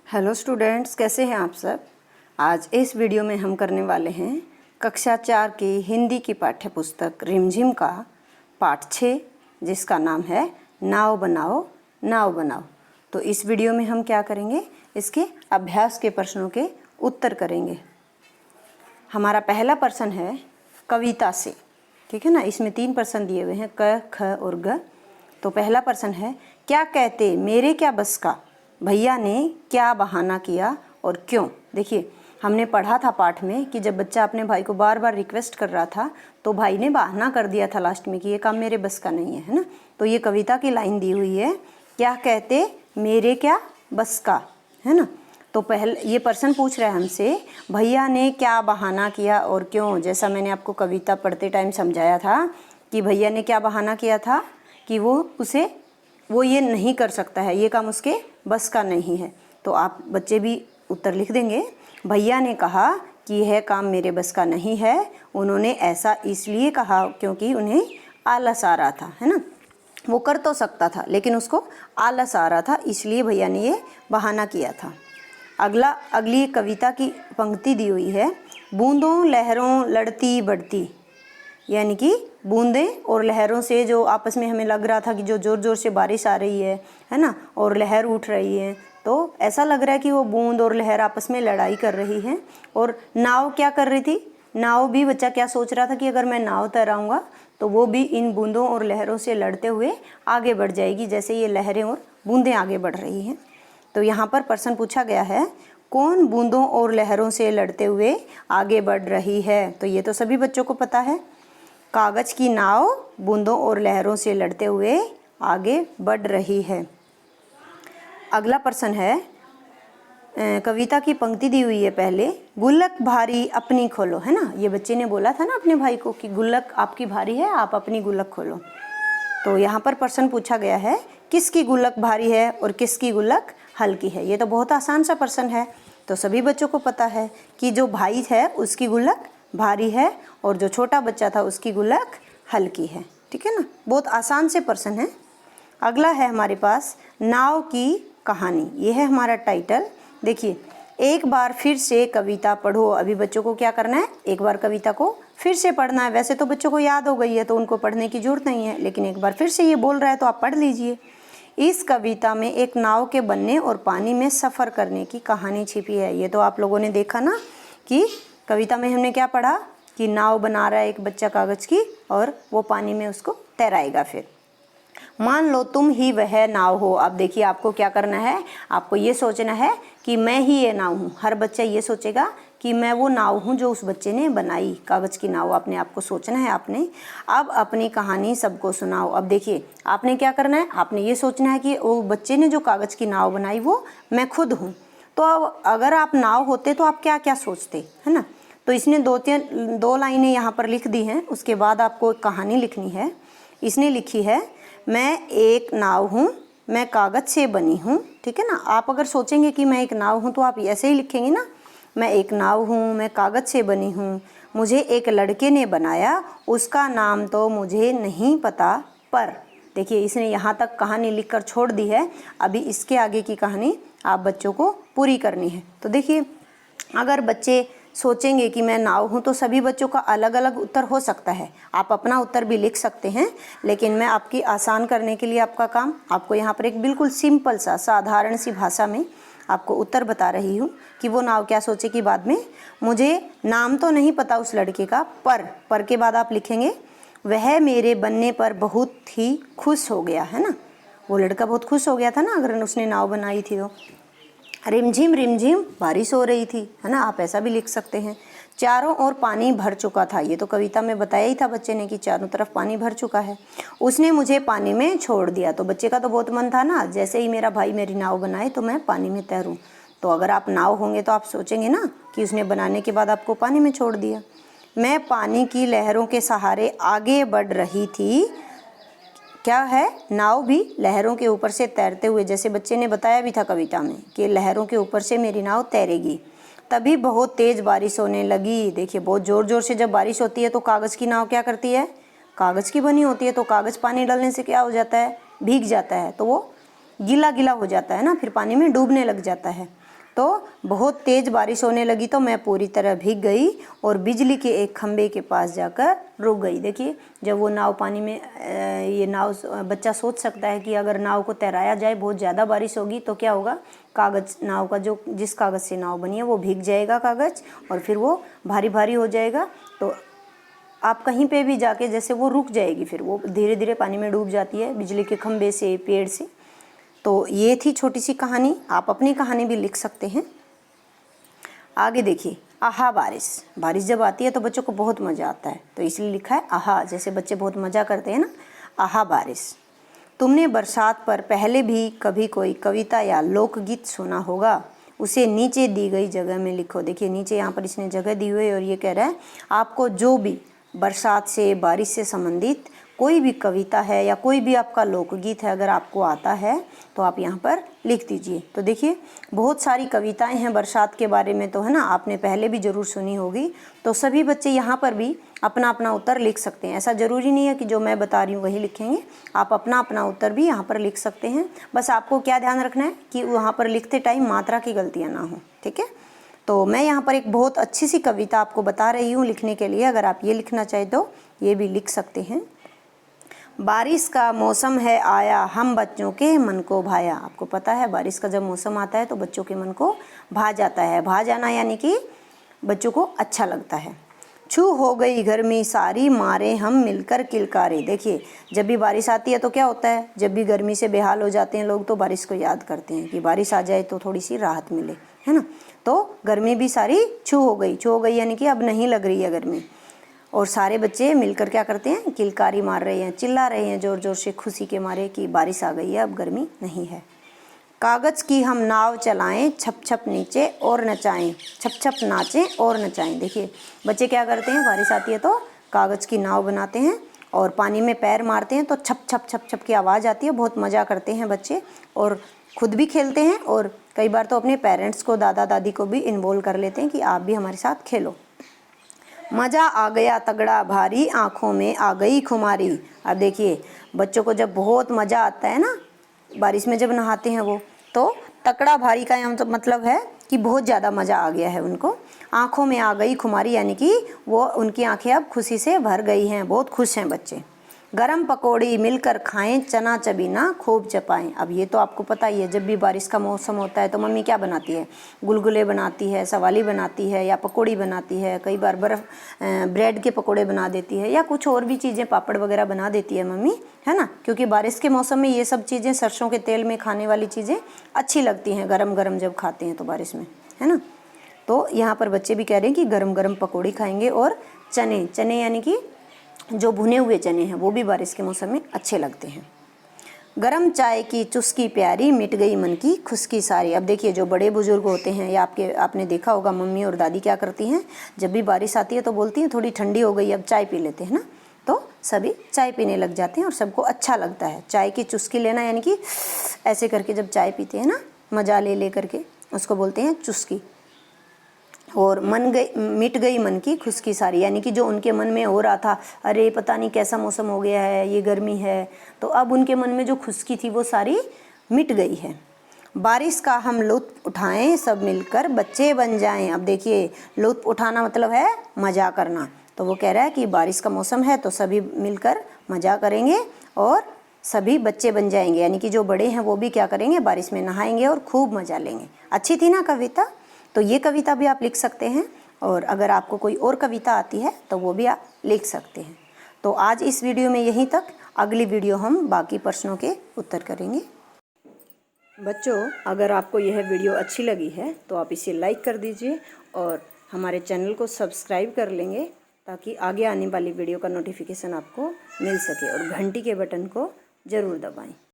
Hello students, कैसे हैं आप सब। आज इस वीडियो में हम करने वाले हैं कक्षा 4 की हिंदी की पाठ्य पुस्तक रिमझिम का पाठ 6, जिसका नाम है नाव बनाओ नाव बनाओ। तो इस वीडियो में हम क्या करेंगे, इसके अभ्यास के प्रश्नों के उत्तर करेंगे। हमारा पहला प्रश्न है कविता से, ठीक है ना। इसमें 3 प्रश्न दिए हुए हैं, क, ख और ग। तो पहला प्रश्न है, क्या कहते मेरे क्या बस का, भैया ने क्या बहाना किया और क्यों। देखिए, हमने पढ़ा था पाठ में कि जब बच्चा अपने भाई को बार बार रिक्वेस्ट कर रहा था तो भाई ने बहाना कर दिया था लास्ट में कि ये काम मेरे बस का नहीं है ना। तो ये कविता की लाइन दी हुई है, क्या कहते मेरे क्या बस का, है ना। तो पहले ये प्रश्न पूछ रहा है हमसे, भैया ने क्या बहाना किया और क्यों। जैसा मैंने आपको कविता पढ़ते टाइम समझाया था कि भैया ने क्या बहाना किया था कि वो ये नहीं कर सकता है, ये काम उसके बस का नहीं है। तो आप बच्चे भी उत्तर लिख देंगे। भैया ने कहा कि यह काम मेरे बस का नहीं है। उन्होंने ऐसा इसलिए कहा क्योंकि उन्हें आलस आ रहा था, है ना। वो कर तो सकता था लेकिन उसको आलस आ रहा था, इसलिए भैया ने ये बहाना किया था। अगली कविता की पंक्ति दी हुई है, बूंदों लहरों लड़ती बढ़ती। यानी कि बूंदें और लहरों से जो आपस में हमें लग रहा था कि जो ज़ोर ज़ोर से बारिश आ रही है ना, और लहर उठ रही है, तो ऐसा लग रहा है कि वो बूंद और लहर आपस में लड़ाई कर रही हैं। और नाव क्या कर रही थी, नाव भी बच्चा क्या सोच रहा था कि अगर मैं नाव तैराऊँगा तो वो भी इन बूंदों और लहरों से लड़ते हुए आगे बढ़ जाएगी, जैसे ये लहरें और बूंदें आगे बढ़ रही हैं। तो यहाँ पर प्रश्न पूछा गया है, कौन बूंदों और लहरों से लड़ते हुए आगे बढ़ रही है। तो ये तो सभी बच्चों को पता है, कागज की नाव बूंदों और लहरों से लड़ते हुए आगे बढ़ रही है। अगला प्रश्न है, कविता की पंक्ति दी हुई है पहले, गुल्लक भारी अपनी खोलो, है ना। ये बच्चे ने बोला था ना अपने भाई को कि गुल्लक आपकी भारी है, आप अपनी गुल्लक खोलो। तो यहाँ पर प्रश्न पूछा गया है, किसकी गुल्लक भारी है और किसकी गुल्लक हल्की है। ये तो बहुत आसान सा प्रश्न है, तो सभी बच्चों को पता है कि जो भाई है उसकी गुल्लक भारी है और जो छोटा बच्चा था उसकी गुल्लक हल्की है, ठीक है ना। बहुत आसान से प्रश्न है। अगला है हमारे पास नाव की कहानी, ये है हमारा टाइटल। देखिए, एक बार फिर से कविता पढ़ो। अभी बच्चों को क्या करना है, एक बार कविता को फिर से पढ़ना है। वैसे तो बच्चों को याद हो गई है तो उनको पढ़ने की जरूरत नहीं है, लेकिन एक बार फिर से ये बोल रहा है तो आप पढ़ लीजिए। इस कविता में एक नाव के बनने और पानी में सफ़र करने की कहानी छिपी है। ये तो आप लोगों ने देखा ना कि कविता में हमने क्या पढ़ा कि नाव बना रहा है एक बच्चा कागज़ की और वो पानी में उसको तैराएगा। फिर मान लो तुम ही वह नाव हो। अब देखिए, आपको क्या करना है, आपको ये सोचना है कि मैं ही ये नाव हूँ। हर बच्चा ये सोचेगा कि मैं वो नाव हूँ जो उस बच्चे ने बनाई, कागज़ की नाव। अपने आप को सोचना है आपने। अब अपनी कहानी सबको सुनाओ। अब देखिए, आपने क्या करना है, आपने ये सोचना है कि वो बच्चे ने जो कागज़ की नाव बनाई वो मैं खुद हूँ। तो अब अगर आप नाव होते तो आप क्या क्या सोचते, है ना। तो इसने दो लाइनें यहाँ पर लिख दी हैं। उसके बाद आपको एक कहानी लिखनी है। इसने लिखी है, मैं एक नाव हूँ, मैं कागज़ से बनी हूँ, ठीक है ना। आप अगर सोचेंगे कि मैं एक नाव हूँ तो आप ऐसे ही लिखेंगे ना, मैं एक नाव हूँ, मैं कागज़ से बनी हूँ, मुझे एक लड़के ने बनाया, उसका नाम तो मुझे नहीं पता पर। देखिए, इसने यहाँ तक कहानी लिखकर छोड़ दी है। अभी इसके आगे की कहानी आप बच्चों को पूरी करनी है। तो देखिए, अगर बच्चे सोचेंगे कि मैं नाव हूँ तो सभी बच्चों का अलग अलग उत्तर हो सकता है। आप अपना उत्तर भी लिख सकते हैं, लेकिन मैं आपकी आसान करने के लिए आपका काम, आपको यहाँ पर एक बिल्कुल सिंपल सा साधारण सी भाषा में आपको उत्तर बता रही हूँ कि वो नाव क्या सोचेगी। बाद में मुझे नाम तो नहीं पता उस लड़के का, पर के बाद आप लिखेंगे, वह मेरे बनने पर बहुत ही खुश हो गया, है ना। वो लड़का बहुत खुश हो गया था ना अगर उसने नाव बनाई थी तो। रिमझिम रिमझिम बारिश हो रही थी, है ना। आप ऐसा भी लिख सकते हैं। चारों ओर पानी भर चुका था। ये तो कविता में बताया ही था बच्चे ने कि चारों तरफ पानी भर चुका है। उसने मुझे पानी में छोड़ दिया। तो बच्चे का तो बहुत मन था ना, जैसे ही मेरा भाई मेरी नाव बनाए तो मैं पानी में तैरूं। तो अगर आप नाव होंगे तो आप सोचेंगे ना कि उसने बनाने के बाद आपको पानी में छोड़ दिया। मैं पानी की लहरों के सहारे आगे बढ़ रही थी। क्या है, नाव भी लहरों के ऊपर से तैरते हुए, जैसे बच्चे ने बताया भी था कविता में कि लहरों के ऊपर से मेरी नाव तैरेगी। तभी बहुत तेज़ बारिश होने लगी। देखिए, बहुत ज़ोर ज़ोर से जब बारिश होती है तो कागज़ की नाव क्या करती है, कागज़ की बनी होती है, तो कागज़ पानी डालने से क्या हो जाता है, भीग जाता है, तो वो गीला गीला हो जाता है ना, फिर पानी में डूबने लग जाता है। तो बहुत तेज़ बारिश होने लगी तो मैं पूरी तरह भीग गई और बिजली के एक खंभे के पास जाकर रुक गई। देखिए जब वो नाव पानी में ये नाव, बच्चा सोच सकता है कि अगर नाव को तैराया जाए, बहुत ज़्यादा बारिश होगी तो क्या होगा, कागज़, नाव का जो जिस कागज़ से नाव बनी है वो भीग जाएगा कागज़ और फिर वो भारी भारी हो जाएगा। तो आप कहीं पे भी जाके जैसे वो रुक जाएगी, फिर वो धीरे धीरे पानी में डूब जाती है बिजली के खंभे से, पेड़ से। तो ये थी छोटी सी कहानी। आप अपनी कहानी भी लिख सकते हैं। आगे देखिए, आहा बारिश। बारिश जब आती है तो बच्चों को बहुत मज़ा आता है, तो इसलिए लिखा है आहा, जैसे बच्चे बहुत मज़ा करते हैं ना, आहा बारिश। तुमने बरसात पर पहले भी कभी कोई कविता या लोकगीत सुना होगा, उसे नीचे दी गई जगह में लिखो। देखिए नीचे यहाँ पर इसने जगह दी हुई है और ये कह रहा है आपको जो भी बरसात से, बारिश से संबंधित कोई भी कविता है या कोई भी आपका लोकगीत है, अगर आपको आता है तो आप यहाँ पर लिख दीजिए। तो देखिए बहुत सारी कविताएं हैं बरसात के बारे में, तो है ना, आपने पहले भी ज़रूर सुनी होगी। तो सभी बच्चे यहाँ पर भी अपना अपना उत्तर लिख सकते हैं। ऐसा ज़रूरी नहीं है कि जो मैं बता रही हूँ वही लिखेंगे, आप अपना अपना उत्तर भी यहाँ पर लिख सकते हैं। बस आपको क्या ध्यान रखना है कि वहाँ पर लिखते टाइम मात्रा की गलतियाँ ना हो, ठीक है। तो मैं यहाँ पर एक बहुत अच्छी सी कविता आपको बता रही हूँ लिखने के लिए, अगर आप ये लिखना चाहें तो ये भी लिख सकते हैं। बारिश का मौसम है आया, हम बच्चों के मन को भाया। आपको पता है बारिश का जब मौसम आता है तो बच्चों के मन को भा जाता है। भा जाना यानी कि बच्चों को अच्छा लगता है। छू हो गई गर्मी सारी, मारे हम मिलकर किलकारी। देखिए जब भी बारिश आती है तो क्या होता है, जब भी गर्मी से बेहाल हो जाते हैं लोग तो बारिश को याद करते हैं कि बारिश आ जाए तो थोड़ी सी राहत मिले, है ना। तो गर्मी भी सारी छू हो गई। छू हो गई यानी कि अब नहीं लग रही है गर्मी। और सारे बच्चे मिलकर क्या करते हैं, किलकारी मार रहे हैं, चिल्ला रहे हैं ज़ोर ज़ोर से खुशी के मारे कि बारिश आ गई है, अब गर्मी नहीं है। कागज़ की हम नाव चलाएं, छप छप नीचे और नचाएं, छप छप नाचें और नचाएं। देखिए बच्चे क्या करते हैं, बारिश आती है तो कागज़ की नाव बनाते हैं और पानी में पैर मारते हैं तो छप छप छप छप की आवाज़ आती है। बहुत मज़ा करते हैं बच्चे और खुद भी खेलते हैं और कई बार तो अपने पेरेंट्स को, दादा दादी को भी इन्वॉल्व कर लेते हैं कि आप भी हमारे साथ खेलो। मज़ा आ गया तगड़ा भारी, आँखों में आ गई खुमारी। अब देखिए बच्चों को जब बहुत मज़ा आता है ना, बारिश में जब नहाते हैं वो, तो तकड़ा भारी का यहाँ तो मतलब है कि बहुत ज़्यादा मज़ा आ गया है उनको। आँखों में आ गई खुमारी यानी कि वो, उनकी आँखें अब खुशी से भर गई हैं, बहुत खुश हैं बच्चे। गरम पकौड़ी मिलकर खाएं, चना चबीना खूब चपाएं। अब ये तो आपको पता ही है, जब भी बारिश का मौसम होता है तो मम्मी क्या बनाती है, गुलगुले बनाती है, सवाली बनाती है या पकौड़ी बनाती है। कई बार ब्रेड के पकौड़े बना देती है या कुछ और भी चीज़ें, पापड़ वगैरह बना देती है मम्मी, है ना। क्योंकि बारिश के मौसम में ये सब चीज़ें, सरसों के तेल में खाने वाली चीज़ें अच्छी लगती हैं गरम गरम जब खाते हैं तो बारिश में, है ना। तो यहाँ पर बच्चे भी कह रहे हैं कि गरम गरम पकौड़ी खाएंगे और चने, चने यानी कि जो भुने हुए चने हैं वो भी बारिश के मौसम में अच्छे लगते हैं। गरम चाय की चुस्की प्यारी, मिट गई मन की खुशकी सारी। अब देखिए जो बड़े बुजुर्ग होते हैं या आपने देखा होगा मम्मी और दादी क्या करती हैं, जब भी बारिश आती है तो बोलती हैं थोड़ी ठंडी हो गई अब चाय पी लेते हैं ना। तो सभी चाय पीने लग जाते हैं और सबको अच्छा लगता है। चाय की चुस्की लेना यानी कि ऐसे करके जब चाय पीते हैं ना, मजा ले करके, उसको बोलते हैं चुस्की। और मिट गई मन की खुशकी सारी, यानी कि जो उनके मन में हो रहा था, अरे पता नहीं कैसा मौसम हो गया है, ये गर्मी है, तो अब उनके मन में जो खुशकी थी वो सारी मिट गई है। बारिश का हम लुत्फ़ उठाएं, सब मिलकर बच्चे बन जाएं। अब देखिए लुत्फ़ उठाना मतलब है मज़ा करना, तो वो कह रहा है कि बारिश का मौसम है तो सभी मिलकर मज़ा करेंगे और सभी बच्चे बन जाएंगे, यानी कि जो बड़े हैं वो भी क्या करेंगे, बारिश में नहाएंगे और खूब मज़ा लेंगे। अच्छी थी ना कविता। तो ये कविता भी आप लिख सकते हैं और अगर आपको कोई और कविता आती है तो वो भी आप लिख सकते हैं। तो आज इस वीडियो में यहीं तक, अगली वीडियो हम बाकी प्रश्नों के उत्तर करेंगे। बच्चों अगर आपको यह वीडियो अच्छी लगी है तो आप इसे लाइक कर दीजिए और हमारे चैनल को सब्सक्राइब कर लेंगे ताकि आगे आने वाली वीडियो का नोटिफिकेशन आपको मिल सके, और घंटी के बटन को ज़रूर दबाएं।